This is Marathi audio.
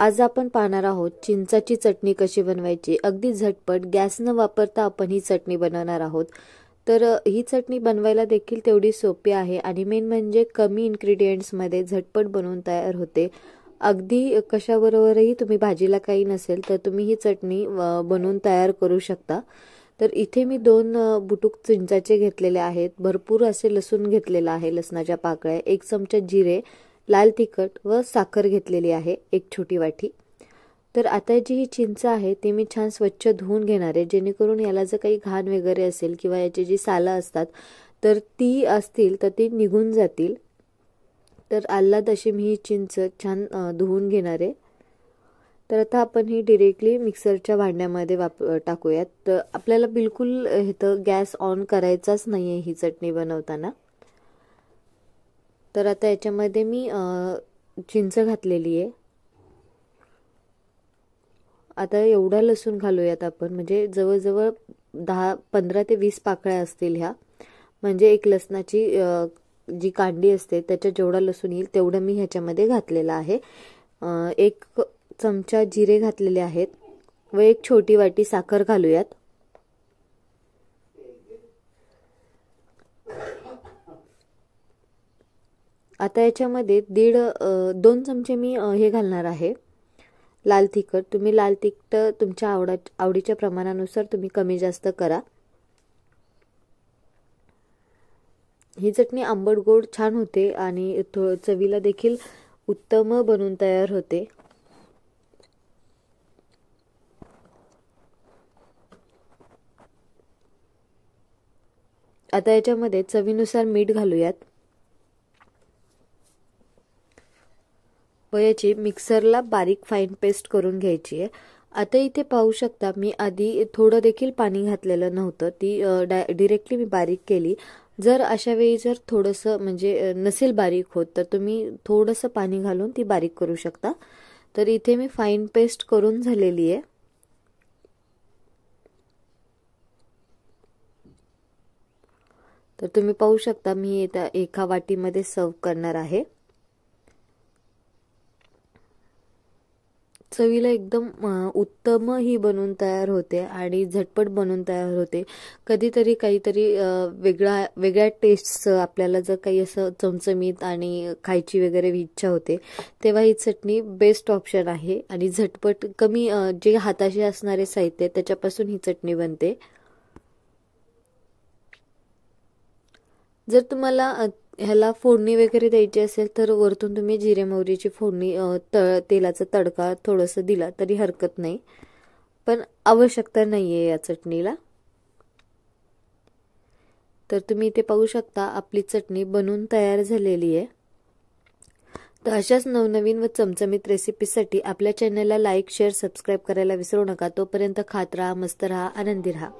आज आपण पाहणार आहोत चिंचाची चटणी कशी बनवायची। अगदी झटपट गॅस न वापरता आपण ही चटणी बनवणार आहोत। तर ही चटणी बनवायला देखील तेवढी सोपी आहे आणि मेन म्हणजे कमी इन्ग्रेडियंट्स मध्ये झटपट बनवून तयार होते। अगदी कशाबरोबरही तुम्ही भाजीला काही नसेल तर तुम्ही ही चटणी बनवून तयार करू शकता। तर इथे मी 2 बुटुक चिंचाचे घेतलेले आहेत। भरपूर असे लसूण घेतलेला आहे, लसणाच्या पाकळ्या, 1 चमचा जिरे, लाल तिखट व साखर घेतलेली आहे, 1 छोटी वाटी। तर आता जी ही चिंच आहे ती मी छान स्वच्छ धुवून घेणार आहे, जेणेकरून याला जर काही घाण वगैरे असेल किंवा याची जी सालं असतात तर ती असतील तर ती निघून जातील। तर आल्हाद अशी मी ही चिंच छान धुवून घेणार आहे। तर आता आपण ही डायरेक्टली मिक्सरच्या भांड्यामध्ये टाकूयात। तर आपल्याला बिलकुल इथं गॅस ऑन करायचाच नाहीये ही चटणी बनवताना। तर आता याच्यामध्ये मी चिंच घातलेली आहे। आता एवढा लसूण घालूयात आपण, म्हणजे जवळजवळ 15 ते 20 पाकळ्या असतील ह्या, म्हणजे एक लसणाची जी कांडी असते त्याच्या जेवढा लसूण येईल तेवढं मी ह्याच्यामध्ये घातलेला आहे। 1 चमचा जिरे घातलेले आहेत व 1 छोटी वाटी साखर घालूयात। आता याच्यामध्ये 2 चमचे मी हे घालणार आहे, लाल तिखट। तुम्ही लाल तिखट तुमच्या आवडीच्या प्रमाणानुसार तुम्ही कमी जास्त करा। ही चटणी आंबट गोड छान होते आणि चवीला देखील उत्तम बनून तयार होते। आता याच्यामध्ये चवीनुसार मीठ घालूयात व याची मिक्सरला बारीक फाईन पेस्ट करून घ्यायची आहे। आता इथे पाहू शकता मी आधी थोडं देखील पाणी घातलेलं नव्हतं, ती डायरेक्टली मी बारीक केली। जर अशा वेळी जर थोडंसं म्हणजे नसेल बारीक होत तर तुम्ही थोडंसं पाणी घालून ती बारीक करू शकता। तर इथे मी फाईन पेस्ट करून झालेली आहे। तर तुम्ही पाहू शकता मी आता एका वाटीमध्ये सर्व करणार आहे। चवीला एकदम उत्तम ही बनवून तयार होते आणि झटपट बनवून तयार होते। कधीतरी काहीतरी वेगळ्या टेस्टचं आपल्याला जर काही असं चमचमीत आणि खायची वगैरे इच्छा होते तेव्हा ही चटणी बेस्ट ऑप्शन आहे आणि झटपट कमी जे हाताशी असणारे साहित्य त्याच्यापासून ही चटणी बनते। जर तुम्हाला ह्याला फोडणी वगैरे द्यायची असेल तर वरतून तुम्ही जिरे मोहरीची फोडणी तेलाचा तडका थोडंसं दिला तरी हरकत नाही, पण आवश्यकता नाहीये या चटणीला। तर तुम्ही इथे पाहू शकता आपली चटणी बनवून तयार झालेली आहे। तर अशाच नवनवीन व चमचमीत रेसिपीसाठी आपल्या चॅनलला लाईक, शेअर, सबस्क्राईब करायला विसरू नका। तोपर्यंत खात राहा, मस्त राहा, आनंदी राहा।